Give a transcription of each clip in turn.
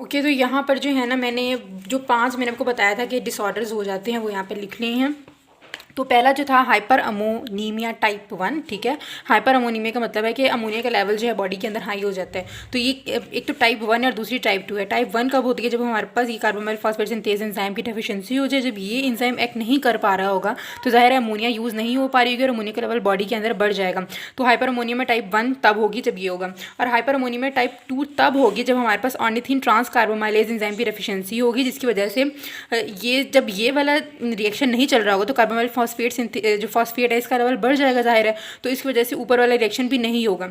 Okay, तो यहाँ पर जो है ना, मैंने जो 5 मैंने आपको बताया था कि डिसऑर्डर्स हो जाते हैं वो यहाँ पे लिख लिए हैं। तो पहला जो था हाइपर अमोनीमिया टाइप 1, ठीक है। हाइपर अमोनीमिया का मतलब है कि अमोनिया का लेवल जो है बॉडी के अंदर हाई हो जाता है। तो ये एक तो टाइप 1 और दूसरी टाइप 2 है। टाइप 1 कब होती है? जब हमारे पास ये कार्बोमाइल फॉस्फेट सिंथेज एंजाइम की डेफिशिएंसी हो जाए। जब ये एंजाइम एक्ट नहीं कर पा रहा होगा तो ज़ाहिर है अमोनिया यूज़ नहीं हो पा रही होगी और अमोनिया का लेवल बॉडी के अंदर बढ़ जाएगा। तो हाइपर अमोनीमिया टाइप 1 तब होगी जब ये होगा। और हाइपर अमोनीमिया टाइप 2 तब होगी जब हमारे पास ऑर्निथिन ट्रांस कार्बोमाइलेज एंजाइम की डेफिशिएंसी होगी, जिसकी वजह से ये जब ये वाला रिएक्शन नहीं चल रहा होगा तो कार्बोमाइल फॉस्फेट जो फॉस्फेट है इसका लेवल बढ़ जाएगा ज़ाहिर है। तो इसकी वजह से ऊपर वाला रिएक्शन भी नहीं होगा।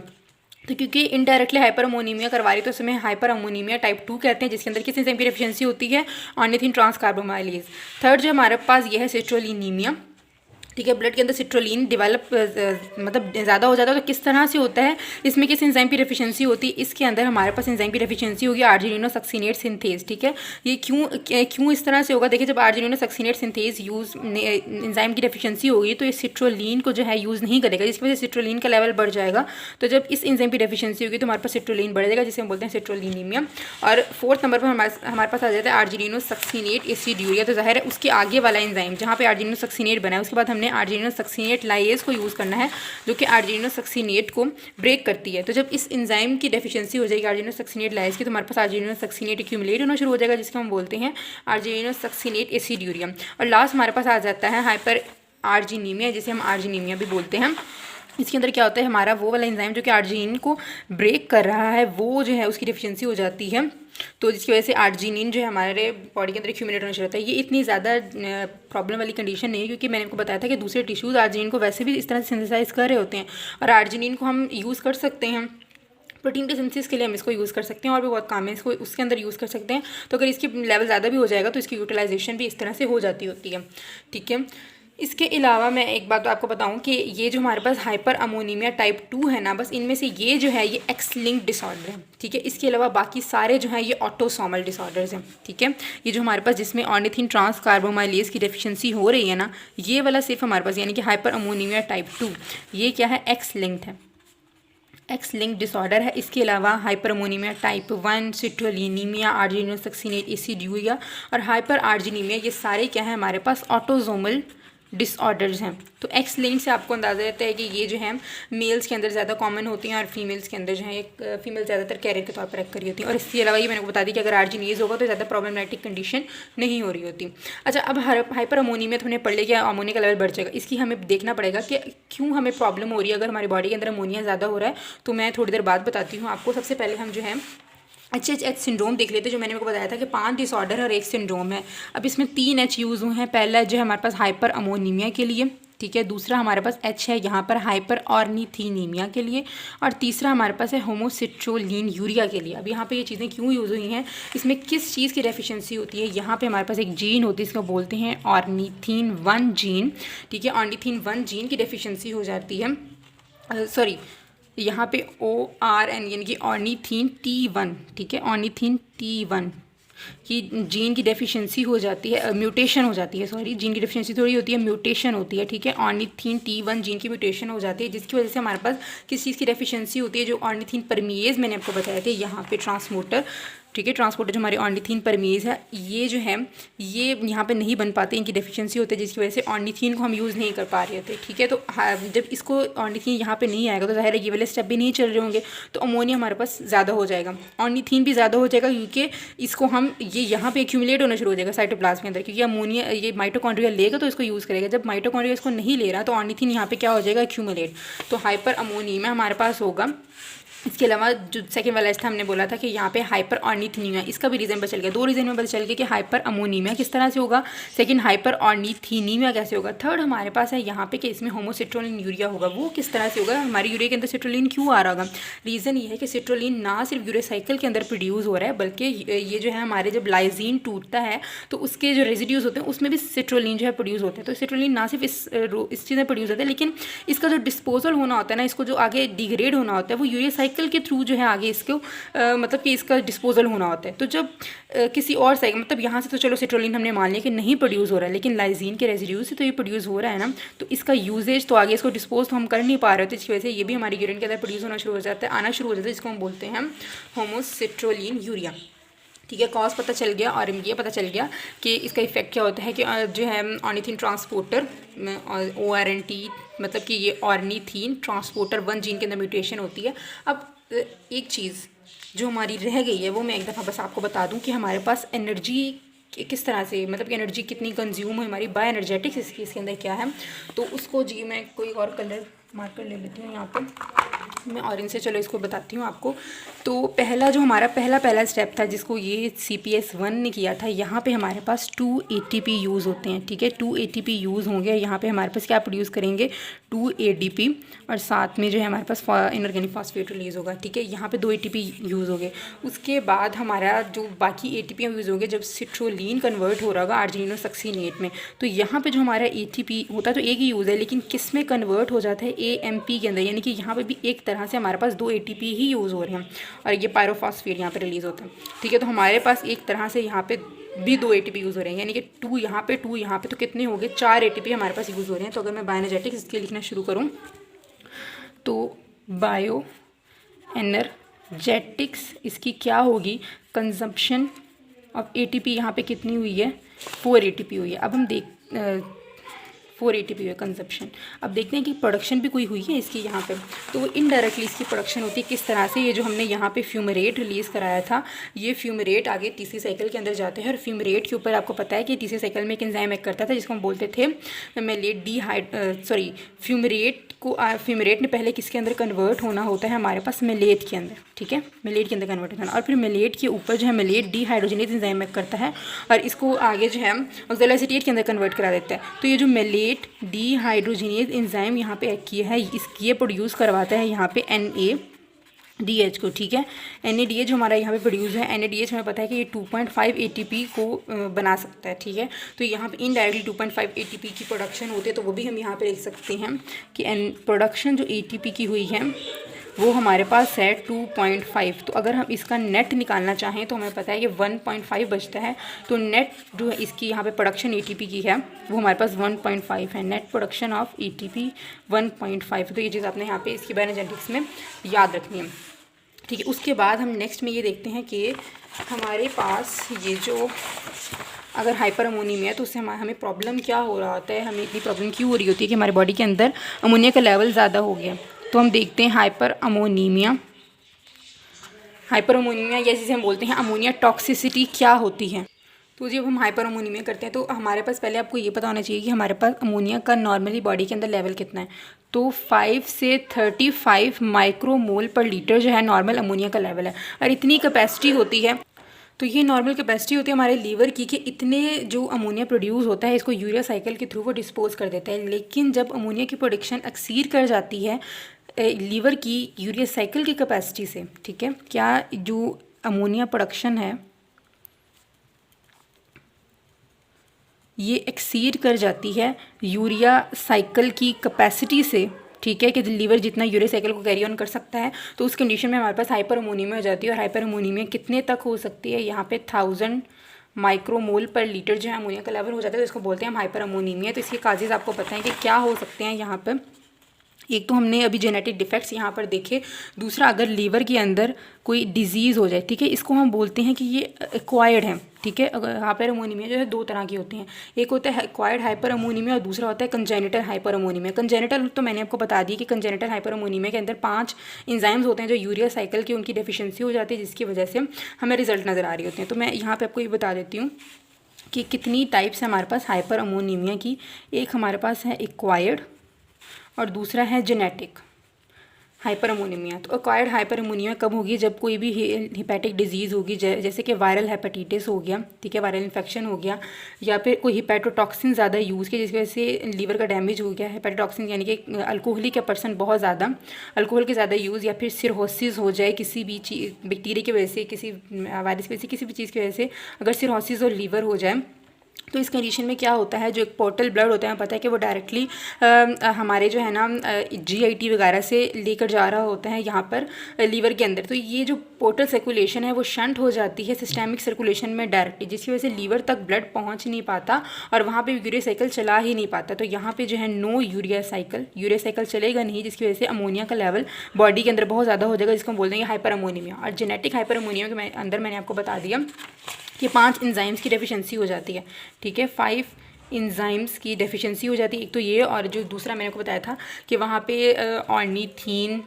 तो क्योंकि इनडायरेक्टली हाइपर अमोनीमिया करवा रही तो उसमें हाइपर अमोनीमिया टाइप 2 कहते हैं, जिसके अंदर किस एंजाइम की डेफिशिएंसी होती है? Ornithine trans कार्बोमाइलेज। थर्ड जो हमारे पास ये है सिट्रोलिनीमिया, ठीक है। ब्लड के अंदर सिट्रोलिन डेवलप मतलब ज़्यादा हो जाता है। तो किस तरह से होता है? इसमें किस एंजाइम की डेफिशिएंसी होती है? इसके अंदर हमारे पास एंजाइम की डेफिशिएंसी होगी आर्जिनिनोसक्सिनेट सिंथेज, ठीक है। ये क्यों इस तरह से होगा? देखिए, जब आर्जिनिनोसक्सिनेट सिंथेज यूज़ एंजाइम की डेफिशिएंसी होगी तो ये सिट्रोलिन को जो है यूज़ नहीं करेगा, जिसकी वजह से सिट्रोलिन का लेवल बढ़ जाएगा। तो जब इस एंजाइम की डेफिशिएंसी होगी तो हमारे पास सिट्रोलिन बढ़ जाएगा, जिसे हम बोलते हैं सिट्रोलिनीमिया। और फोर्थ नंबर पर हमारे पास आ जाता है आर्जिनिनोसक्सिनेट एसिड्यूरिया। तो ज़ाहिर है उसके आगे वाला एंजाइम जहाँ पे आर्जिनिनोसक्सिनेट बना है उसके बाद हमने आर्जिनिनोसक्सिनेट लाइएज को यूज़ करना है, जो कि आर्जिनिनोसक्सिनेट को ब्रेक करती है। तो जब इस एंजाइम की डेफिशिएंसी हो जाएगी आर्जिनिनोसक्सिनेट लाइएज की तो हमारे पास आर्जिनिनोसक्सिनेट एक्यूमुलेट होना शुरू हो जाएगा, जिसको हम बोलते हैं आर्जिनिनोसक्सिनेट एसिड्यूरिया। और लास्ट हमारे पास आ जाता है हाइपर आर्जिनीमिया, जिसे हम आर्जिनीमिया भी बोलते हैं। इसके अंदर क्या होता है? हमारा वो वाला एंजाइम जो कि आर्जिनिन को ब्रेक कर रहा है वो जो है उसकी डेफिशिएंसी हो जाती है। तो जिसकी वजह से आर्जिनिन जो है हमारे बॉडी के अंदर एक्यूमुलेट होना शुरू होता है। ये इतनी ज़्यादा प्रॉब्लम वाली कंडीशन नहीं है, क्योंकि मैंने आपको बताया था कि दूसरे टिश्यूज़ आर्जिनिन को वैसे भी इस तरह से सिंथेसाइज कर रहे होते हैं। और आर्जिनिन को हम यूज़ कर सकते हैं प्रोटीन के सिंथेसिस के लिए, हम इसको यूज़ कर सकते हैं और भी बहुत काम है इसको उसके अंदर यूज़ कर सकते हैं। तो अगर इसकी लेवल ज़्यादा भी हो जाएगा तो इसकी यूटिलाइजेशन भी इस तरह से हो जाती होती है, ठीक है। इसके अलावा मैं एक बात तो आपको बताऊं कि ये जो हमारे पास हाइपर अमोनीमिया टाइप 2 है ना, बस इनमें से ये जो है ये एक्स लिंक्ड डिसऑर्डर है, ठीक है। इसके अलावा बाकी सारे जो हैं ये ऑटोसोमल डिसऑर्डर्स हैं, ठीक है। ये जो हमारे पास जिसमें ऑर्निथिन ट्रांस कार्बोमाइलेज की डेफिशिएंसी हो रही है ना, ये वाला सिर्फ हमारे पास यानी कि हाइपर अमोनीमिया टाइप 2 ये क्या है? एक्स लिंक्ड है, एक्स लिंक डिसऑर्डर है। इसके अलावा हाइपर अमोनीमिया टाइप 1, सिट्रोलिनीमिया, आर्जिनिनोसक्सिनेट एसिड्यूरिया और हाइपर आर्जिनीमिया ये सारे क्या है? हमारे पास ऑटोसोमल डिसऑर्डर्स हैं। तो एक्स लिंक से आपको अंदाज़ा रहता है कि ये जो है मेल्स के अंदर ज़्यादा कॉमन होती हैं और फीमेल्स के अंदर जो है एक फीमेल ज़्यादातर कैरियर के तौर पर एक्ट कर रही होती है। और इसके अलावा ये मैंने को बता दी कि अगर आर्जिनीज होगा तो ज़्यादा प्रॉब्लमेटिक कंडीशन नहीं हो रही होती। अच्छा, अब हाइपर अमोनीमिया तो हमने पढ़ लिया कि अमोनिया का लेवल बढ़ जाएगा। इसकी हमें देखना पड़ेगा कि क्यों हमें प्रॉब्लम हो रही है। अगर हमारी बॉडी के अंदर अमोनिया ज़्यादा हो रहा है तो मैं थोड़ी देर बाद बताती हूँ आपको। सबसे पहले हम जो है HH सिंड्रोम देख लेते हैं, जो मैंने आपको बताया था कि 5 डिसऑर्डर और 1 सिंड्रोम है। अब इसमें 3 H यूज़ हुए हैं। पहला जो है हमारे पास हाइपर अमोनीमिया के लिए, ठीक है। दूसरा हमारे पास H है यहाँ पर हाइपर ऑर्निथिनीमिया के लिए, और तीसरा हमारे पास है होमोसिट्रोलिन यूरिया के लिए। अब यहाँ पे ये चीज़ें क्यों यूज़ हुई हैं, इसमें किस चीज़ की डेफिशिएंसी होती है? यहाँ पे हमारे पास एक जीन होती है, इसको बोलते हैं ऑर्निथिन 1 जीन, ठीक है। ऑर्निथिन 1 जीन की डेफिशिएंसी हो जाती है, सॉरी यहाँ पे ORN यानी कि ऑर्निथिन T1, ठीक है। ऑर्निथिन T1 की जीन की डेफिशिएंसी हो जाती है, म्यूटेशन हो जाती है, सॉरी जीन की डेफिशिएंसी थोड़ी होती है, म्यूटेशन होती है, ठीक है। ऑर्निथिन T1 जीन की म्यूटेशन हो जाती है, जिसकी वजह से हमारे पास किस चीज़ की डेफिशिएंसी होती है? जो ऑर्निथिन परमेज मैंने आपको बताया था यहाँ पे ट्रांसपोर्टर, ठीक है। ट्रांसपोर्टर जो हमारे ऑर्निथिन परमेज है ये जो है ये यहाँ पे नहीं बन पाते, इनकी डेफिशिएंसी होती है, जिसकी वजह से ऑर्निथिन को हम यूज़ नहीं कर पा रहे थे, ठीक है। तो जब इसको ऑर्निथिन यहाँ पे नहीं आएगा तो ज़ाहिर है ये वाले स्टेप भी नहीं चल रहे होंगे, तो अमोनिया हमारे पास ज़्यादा हो जाएगा, ऑर्निथिन भी ज़्यादा हो जाएगा, क्योंकि इसको हम ये यहाँ पे एक्यूमुलेट होना शुरू हो जाएगा साइटोप्लाज्म के अंदर, क्योंकि अमोनिया ये माइटोकॉन्ड्रिया लेगा तो इसको यूज़ करेगा। जब माइटोकॉन्ड्रिया इसको नहीं ले रहा तो ऑर्निथिन यहाँ पे क्या हो जाएगा? एक्यूमुलेट। तो हाइपर अमोनीमिया हमारे पास होगा। इसके अलावा जो सेकंड वाला था हमने बोला था कि यहाँ पे हाइपर ऑर्निथिनीमिया, इसका भी रीज़न पता चल गया। 2 रीज़न में पता चल गया कि हाइपर अमोनीमिया किस तरह से होगा, सेकंड हाइपर ऑर्निथिनीमिया कैसे होगा, थर्ड हमारे पास है यहाँ पे कि इसमें होमोसिट्रोलिन यूरिया होगा। वो किस तरह से होगा? हमारे यूरिया के अंदर सिट्रोलिन क्यों आ रहा होगा? रीज़न ये है कि सिट्रोलिन ना सिर्फ यूरिया साइकिल के अंदर प्रोड्यूस हो रहा है, बल्कि ये जो है हमारे जब लाइजीन टूटता है तो उसके जो रेजिड्यूज होते हैं उसमें भी सिट्रोलिन जो है प्रोड्यूस होते हैं। तो सिट्रोलिन ना सिर्फ इस चीज़ में प्रोड्यूस होता है, लेकिन इसका जो डिस्पोजल होना होता है ना, इसको जो आगे डिग्रेड होना होता है वो यूरिया साइकिल के थ्रू जो है आगे इसको मतलब कि इसका डिस्पोजल होना होता है। तो जब किसी और साइकिल मतलब यहाँ से तो चलो सिट्रोलिन हमने मान लिया कि नहीं प्रोड्यूस हो रहा है, लेकिन लाइजीन के रेजिड्यू से तो ये प्रोड्यूस हो रहा है ना, तो इसका यूजेज तो आगे इसको डिस्पोज तो हम कर नहीं पा रहे थे, इसकी वजह से ये भी हमारी यूरिन के अंदर प्रोड्यूस होना शुरू हो जाता है, आना शुरू हो जाता है, जिसको हम बोलते हैं होमोसिट्रोलिन यूरिया, ठीक है, कॉज पता चल गया और ये पता चल गया कि इसका इफेक्ट क्या होता है कि जो है ऑर्निथिन ट्रांसपोर्टर ORNT, मतलब कि ये ऑर्निथिन ट्रांसपोर्टर 1 जीन के अंदर म्यूटेशन होती है। अब एक चीज़ जो हमारी रह गई है वो मैं एक दफ़ा बस आपको बता दूं कि हमारे पास एनर्जी किस तरह से, मतलब कि एनर्जी कितनी कंज्यूम है हमारी बाय एनर्जेटिक्स, इसके अंदर क्या है। तो उसको जी मैं कोई और कलर मार्कर ले लेती हूँ, यहाँ पे मैं ऑरेंज से चलो इसको बताती हूँ आपको। तो पहला जो हमारा पहला स्टेप था जिसको ये CPS1 ने किया था, यहाँ पे हमारे पास 2 ATP यूज़ होते हैं। ठीक है, 2 ATP यूज़ होंगे। यहाँ पे हमारे पास क्या प्रोड्यूस करेंगे, 2 ADP, और साथ में जो है हमारे पास इनऑर्गेनिक फॉस्फेट रिलीज़ होगा। ठीक है, यहाँ पे 2 ATP यूज़ हो गए। उसके बाद हमारा जो बाकी ATP यूज़ होंगे जब सिट्रोलिन कन्वर्ट हो रहा होगा आर्जिनिनोसक्सीनेट में, तो यहाँ पे जो हमारा ATP होता है तो एक ही यूज़ है, लेकिन किस में कन्वर्ट हो जाता है, AMP के अंदर, यानी कि यहाँ पे भी एक तरह से हमारे पास 2 ATP ही यूज़ हो रहे हैं और ये पायरोफॉस्फेट यहाँ पे रिलीज़ होता है। ठीक है, तो हमारे पास एक तरह से यहाँ पे भी 2 ATP यूज़ हो रहे हैं, यानी कि 2 यहाँ पे 2 यहाँ पे, तो कितने हो गए, 4 ATP हमारे पास यूज़ हो रहे हैं। तो अगर मैं बायोएनर्जेटिक्स इसके लिखना शुरू करूँ तो बायो एनर्जेटिक्स इसकी क्या होगी, कंजम्पशन ऑफ ATP यहाँ पे कितनी हुई है, 4 ATP हुई है। अब हम 4 ATP है कंजप्शन। अब देखते हैं कि प्रोडक्शन भी कोई हुई है इसकी यहाँ पे, तो इनडायरेक्टली इसकी प्रोडक्शन होती है किस तरह से। ये जो हमने यहाँ पे फ्यूमरेट रिलीज़ कराया था, ये फ्यूमरेट आगे तीसरी साइकिल के अंदर जाते हैं और फ्यूमरेट के ऊपर आपको पता है कि तीसरी साइकिल में एक एंजाइम एक्ट करता था जिसको हम बोलते थे फ्यूमरेट ने पहले किसके अंदर कन्वर्ट होना होता है, हमारे पास मेलेट के अंदर। ठीक है, मेलेट के अंदर कन्वर्ट होता है और फिर मेलेट के ऊपर जो है मेलेट डीहाइड्रोजनेज एंजाइम एक्ट करता है और इसको आगे जो है ऑक्सैलोएसीटेट के अंदर कन्वर्ट करा देता है। तो ये जो मेलेट डीहाइड्रोजनेज एंजाइम यहाँ पे एक्ट किया है, ये प्रोड्यूस करवाता है यहाँ पे NADH को। ठीक है, NADH जो हमारा यहाँ पे प्रोड्यूस है, NADH हमें पता है कि ये 2.5 ATP को बना सकता है। ठीक है, तो यहाँ पे इनडायरेक्टली 2.5 ATP की प्रोडक्शन होती है, तो वो भी हम यहाँ पे लिख सकते हैं कि प्रोडक्शन जो ATP की हुई है वो हमारे पास है 2.5। तो अगर हम इसका नेट निकालना चाहें तो हमें पता है कि 1.5 बचता है, तो नेट जो है इसकी यहाँ पे प्रोडक्शन ATP की है वो हमारे पास 1.5 है, नेट प्रोडक्शन ऑफ ATP 1.5। तो ये चीज़ आपने यहाँ पे इसकी बायोएनर्जेटिक्स में याद रखनी है। ठीक है, उसके बाद हम नेक्स्ट में ये देखते हैं कि हमारे पास ये जो अगर हाइपर अमोनीमिया है तो उससे हमें प्रॉब्लम क्या हो रहा होता है, हमें इतनी प्रॉब्लम क्यों हो रही होती है कि हमारे बॉडी के अंदर अमोनिया का लेवल ज़्यादा हो गया। तो हम देखते हैं हाइपर अमोनीमिया या जैसे हम बोलते हैं अमोनिया टॉक्सिसिटी क्या होती है। तो जब हम हाइपर अमोनीमिया करते हैं तो हमारे पास पहले आपको ये पता होना चाहिए कि हमारे पास अमोनिया का नॉर्मली बॉडी के अंदर लेवल कितना है। तो 5 से 35 माइक्रोमोल पर लीटर जो है नॉर्मल अमोनिया का लेवल है और इतनी कैपेसिटी होती है। तो ये नॉर्मल कैपेसिटी होती है हमारे लीवर की कि इतने जो अमोनिया प्रोड्यूस होता है इसको यूरिया साइकिल के थ्रू वो डिस्पोज कर देता है। लेकिन जब अमोनिया की प्रोडक्शन एक्सीड कर जाती है लीवर की यूरिया साइकिल की कैपेसिटी से, ठीक है, क्या जो अमोनिया प्रोडक्शन है ये एक्सीड कर जाती है यूरिया साइकिल की कैपेसिटी से, ठीक है, कि लीवर जितना यूरिया साइकिल को कैरी ऑन कर सकता है, तो उस कंडीशन में हमारे पास हाइपर अमोनीमिया हो जाती है। और हाइपर अमोनीमिया कितने तक हो सकती है, यहाँ पे 1000 माइक्रोमोल पर लीटर जो है अमोनिया का लेवल हो जाता है, तो इसको बोलते हैं हम हाइपर अमोनीमिया। तो इसके काजेज़ आपको पता है कि क्या हो सकते हैं यहाँ पर। एक तो हमने अभी जेनेटिक डिफेक्ट्स यहाँ पर देखे, दूसरा अगर लीवर के अंदर कोई डिजीज़ हो जाए, ठीक है, इसको हम बोलते हैं कि ये एक्वायर्ड है। ठीक है, अगर हाइपर अमोनीमिया जो है 2 तरह की होती हैं, एक होता है एक्वायर्ड हाइपर अमोनीमिया और दूसरा होता है कंजेनिटल हाइपर अमोनीमिया। कंजेनिटल तो मैंने आपको बता दी कि कंजेनिटल हाइपर अमोनीमिया के अंदर 5 एंजाइम्स होते हैं जो यूरिया साइकिल की उनकी डेफिशिएंसी हो जाती है, जिसकी वजह से हमें रिजल्ट नज़र आ रही होती हैं। तो मैं यहाँ पर आपको ये बता देती हूँ कि कितनी टाइप्स है हमारे पास हाइपर अमोनीमिया की। एक हमारे पास है एक्वायर्ड और दूसरा है जेनेटिक हाइपर अमोनीमिया। तो एक्वायर्ड हाइपर अमोनीमिया कब होगी, जब कोई भी हिपैटिक डिजीज़ होगी, जैसे कि वायरल हेपेटाइटिस हो गया, ठीक है, वायरल इन्फेक्शन हो गया, या फिर कोई हिपैटोटॉक्सिन ज़्यादा यूज़ किया जिसकी वजह से लीवर का डैमेज हो गया। हेपेटोटॉक्सिन यानी कि अल्कोहलिक या पर्सन बहुत ज़्यादा अल्कोहल के ज़्यादा यूज़, या फिर सिरहोसिस हो जाए किसी भी बैक्टीरिया की वजह से, किसी वायरस की वजह से, किसी भी चीज़ की वजह से अगर सिरहोसिस और लीवर हो जाए तो इस कंडीशन में क्या होता है, जो एक पोर्टल ब्लड होता है, पता है कि वो डायरेक्टली हमारे जो है ना GIT वगैरह से लेकर जा रहा होता है यहाँ पर लीवर के अंदर। तो ये जो पोर्टल सर्कुलेशन है वो शंट हो जाती है सिस्टेमिक सर्कुलेशन में डायरेक्टली, जिसकी वजह से लीवर तक ब्लड पहुँच नहीं पाता और वहाँ पे यूरिया साइकिल चला ही नहीं पाता। तो यहाँ पे जो है नो यूरिया साइकिल चलेगा नहीं, जिसकी वजह से अमोनिया का लेवल बॉडी के अंदर बहुत ज़्यादा हो जाएगा, जिसको हम बोल देंगे हाइपर अमोनीमिया। और जेनेटिक हाइपर अमोनीमिया के अंदर मैंने आपको बता दिया कि 5 इंजाइम्स की डेफिशिएंसी हो जाती है, ठीक है, 5 इंजाइम्स की डेफिशिएंसी हो जाती है। एक तो ये, और जो दूसरा मैंने आपको बताया था कि वहाँ पे ऑर्निथीन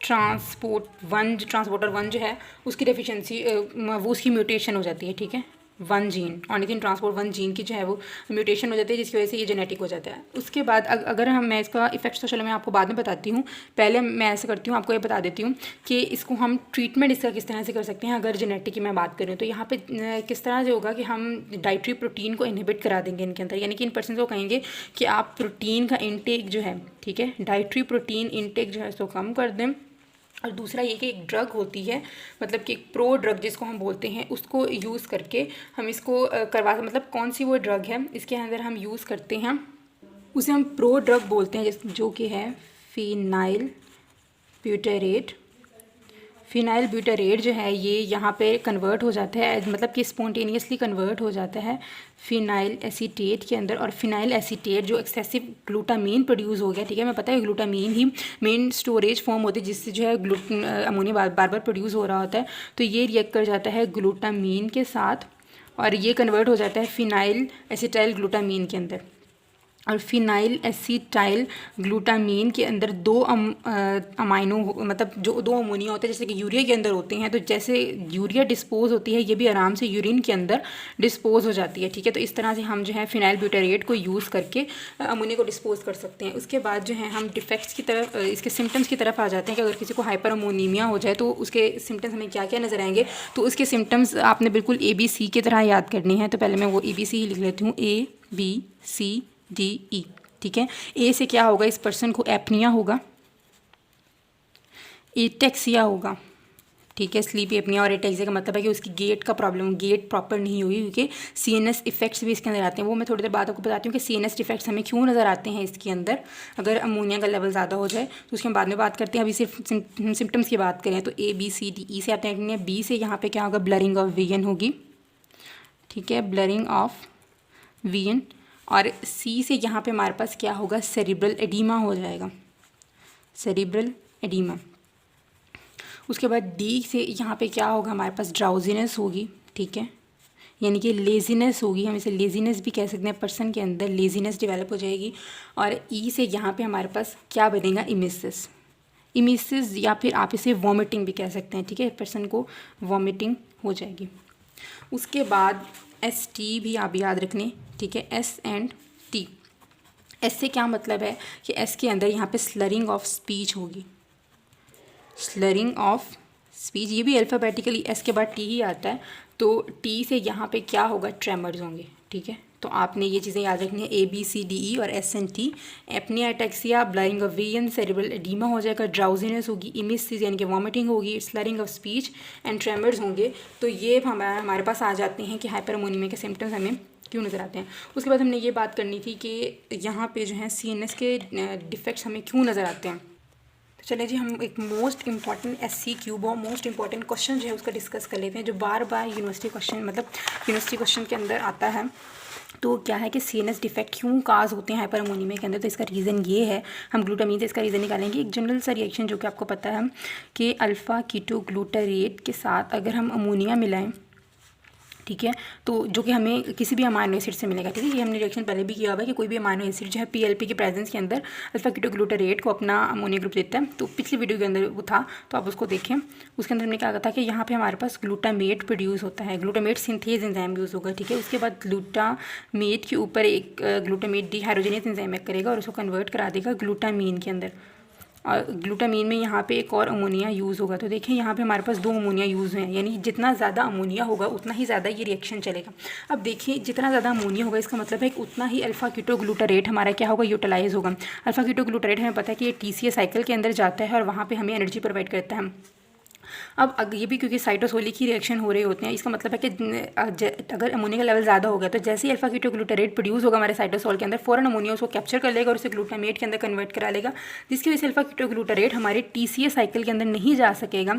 ट्रांसपोर्टर 1 जो है उसकी डेफिशिएंसी वो उसकी म्यूटेशन हो जाती है, ठीक है, 1 जीन, ऑर्निथिन ट्रांसपोर्ट 1 जीन की जो है वो म्यूटेशन हो जाती है, जिसकी वजह से ये जेनेटिक हो जाता है। उसके बाद अगर मैं इसका इफेक्ट तो चलो मैं आपको बाद में बताती हूँ, पहले मैं ऐसा करती हूँ, आपको ये बता देती हूँ कि इसको हम ट्रीटमेंट इसका किस तरह से कर सकते हैं। अगर जेनेटिक की मैं बात करूँ तो यहाँ पे किस तरह से होगा कि हम डाइटरी प्रोटीन को इनहिबिट करा देंगे इनके अंदर, यानी कि इन पर्सन को कहेंगे कि आप प्रोटीन का इनटेक जो है, ठीक है, डाइटरी प्रोटीन इनटेक जो है इसको कम कर दें। और दूसरा ये कि एक ड्रग होती है, मतलब कि एक प्रो ड्रग जिसको हम बोलते हैं, उसको यूज़ करके हम इसको करवा, मतलब कौन सी वो ड्रग है इसके अंदर हम यूज़ करते हैं, उसे हम प्रो ड्रग बोलते हैं, जो कि है फिनाइल ब्यूटारेट जो है ये यहाँ पे कन्वर्ट हो जाता है, मतलब कि स्पॉन्टेनियसली कन्वर्ट हो जाता है फिनाइल एसीटेट के अंदर। और फिनाइल एसीटेट जो एक्सेसिव ग्लूटामीन प्रोड्यूस हो गया, ठीक है, मैं पता है ग्लूटामीन ही मेन स्टोरेज फॉर्म होती है जिससे जो है अमोनिया बार बार प्रोड्यूस हो रहा होता है। तो ये रिएक्ट कर जाता है ग्लूटामीन के साथ और ये कन्वर्ट हो जाता है फिनाइल एसिटाइल ग्लूटामीन के अंदर। और फिनाइल एसिटाइल ग्लूटामीन के अंदर 2 अमाइनो, मतलब जो 2 अमोनिया होते हैं जैसे कि यूरिया के अंदर होते हैं, तो जैसे यूरिया डिस्पोज होती है ये भी आराम से यूरिन के अंदर डिस्पोज हो जाती है, ठीक है। तो इस तरह से हम जो है फिनाइल ब्यूटारेट को यूज़ करके अमोनिया को डिस्पोज कर सकते हैं। उसके बाद जो है हम डिफेक्ट्स की तरफ, इसके सिम्टम्स की तरफ आ जाते हैं कि अगर किसी को हाइपर अमोनीमिया हो जाए तो उसके सिम्टम्स हमें क्या क्या नज़र आएंगे। तो उसके सिम्टम्स आपने बिल्कुल ABC की तरह याद करनी है। तो पहले मैं वो ABC ही लिख लेती हूँ, ABCDE, ठीक है। ए से क्या होगा, इस पर्सन को एपनिया होगा, एटेक्सिया होगा, ठीक है, स्लीप एपनिया। और एटेक्सिया का मतलब है कि उसकी गेट का प्रॉब्लम, गेट प्रॉपर नहीं हुई, क्योंकि CNS इफेक्ट्स भी इसके अंदर आते हैं। वो मैं थोड़ी देर बाद आपको बताती हूँ कि CNS इफेक्ट्स हमें क्यों नज़र आते हैं इसके अंदर अगर अमोनिया का लेवल ज़्यादा हो जाए, तो उसके हम बाद में बात करते हैं। अभी सिर्फ सिम्टम्स की बात करें तो ABCDE से आते हैं। B से यहाँ पर क्या होगा, ब्लरिंग ऑफ विजन होगी, ठीक है, ब्लरिंग ऑफ विजन। और C से यहाँ पे हमारे पास क्या होगा, सेरिब्रल एडीमा हो जाएगा, सेरिब्रल एडीमा। उसके बाद D से यहाँ पे क्या होगा, हमारे पास ड्राउजीनेस होगी, ठीक है, यानी कि लेजीनेस होगी, हम इसे लेजीनेस भी कह सकते हैं, पर्सन के अंदर लेजीनेस डेवलप हो जाएगी। और E से यहाँ पे हमारे पास क्या बनेगा, इमिसिस, या फिर आप इसे वॉमिटिंग भी कह सकते हैं, ठीक है, पर्सन को वॉमिटिंग हो जाएगी। उसके बाद ST भी आप याद रखने, ठीक है, S एंड T। S से क्या मतलब है कि S के अंदर यहाँ पे स्लरिंग ऑफ स्पीच होगी, स्लरिंग ऑफ स्पीच, ये भी अल्फ़ाबेटिकली S के बाद T ही आता है। तो T से यहाँ पे क्या होगा, ट्रेमर्स होंगे, ठीक है। तो आपने ये चीज़ें याद रखनी है, ABCDE और S and T। Apnoea, ataxia, blurring of vision, cerebral oedema हो जाएगा, ड्राउजीनेस होगी, इमिसिस यानी कि वॉमिटिंग होगी, slurring of speech and tremors होंगे। तो ये हमारे पास आ जाते हैं कि हाइपर अमोनीमिया के सिम्टम्स हमें क्यों नज़र आते हैं। उसके बाद हमने ये बात करनी थी कि यहाँ पे जो है CNS के डिफेक्ट्स हमें क्यों नज़र आते हैं। तो चलिए जी, हम एक मोस्ट इंपॉर्टेंट SCQ और मोस्ट इंपॉर्टेंट क्वेश्चन जो है उसका डिस्कस कर लेते हैं, जो बार बार यूनिवर्सिटी क्वेश्चन के अंदर आता है। तो क्या है कि CNS डिफेक्ट क्यों काज होते हैं हाइपर अमोनीमिया के अंदर। तो इसका रीज़न ये है, हम ग्लूटामीन से इसका रीज़न निकालेंगे। एक जनरल सा रिएक्शन जो कि आपको पता है कि अल्फ़ा कीटोग्लूटारेट के साथ अगर हम अमोनिया मिलाएं, ठीक है, तो जो कि हमें किसी भी अमाइनो एसिड से मिलेगा, ठीक है। ये हमने रिएक्शन पहले भी किया हुआ है कि कोई भी अमाइनो एसिड जो है PLP के प्रेजेंस के अंदर अल्फा कीटोग्लूटारेट को अपना अमोनिया ग्रुप देता है। तो पिछली वीडियो के अंदर वो था, तो आप उसको देखें। उसके अंदर हमने क्या कहा था कि यहाँ पे हमारे पास ग्लूटामेट प्रोड्यूस होता है, ग्लूटामेट सिंथेज एंजाइम यूज़ होगा, ठीक है। उसके बाद ग्लूटामेट के ऊपर एक ग्लूटामेट डिहाइड्रोजनेज एंजाइम एक्ट करेगा और उसको कन्वर्ट करा देगा ग्लूटामीन के अंदर। और ग्लूटामीन में यहाँ पे एक और अमोनिया यूज़ होगा। तो देखें यहाँ पे हमारे पास 2 अमोनिया यूज़ हैं, यानी जितना ज़्यादा अमोनिया होगा उतना ही ज़्यादा ये रिएक्शन चलेगा। अब देखिए, जितना ज़्यादा अमोनिया होगा इसका मतलब है कि उतना ही अल्फ़ा कीटोग्लूटारेट हमारा क्या होगा, यूटिलाइज होगा। अल्फ़ा कीटोग्लूटारेट हमें पता है कि ये TCA साइकिल के अंदर जाता है और वहाँ पर हमें एनर्जी प्रोवाइड करता है। अब ये भी क्योंकि साइटोसोलिक ही रिएक्शन हो रहे होते हैं, इसका मतलब है कि अगर अमोनिया का लेवल ज़्यादा हो गया तो जैसे ही अल्फा कीटोग्लूटारेट प्रोड्यूस होगा हमारे साइटोसोल के अंदर, फ़ौरन अमोनिया उसको कैप्चर कर लेगा और उसे ग्लूटामेट के अंदर कन्वर्ट करा लेगा, जिसकी वजह से अल्फा कीटोग्लूटारेट हमारे TCA साइकिल के अंदर नहीं जा सकेगा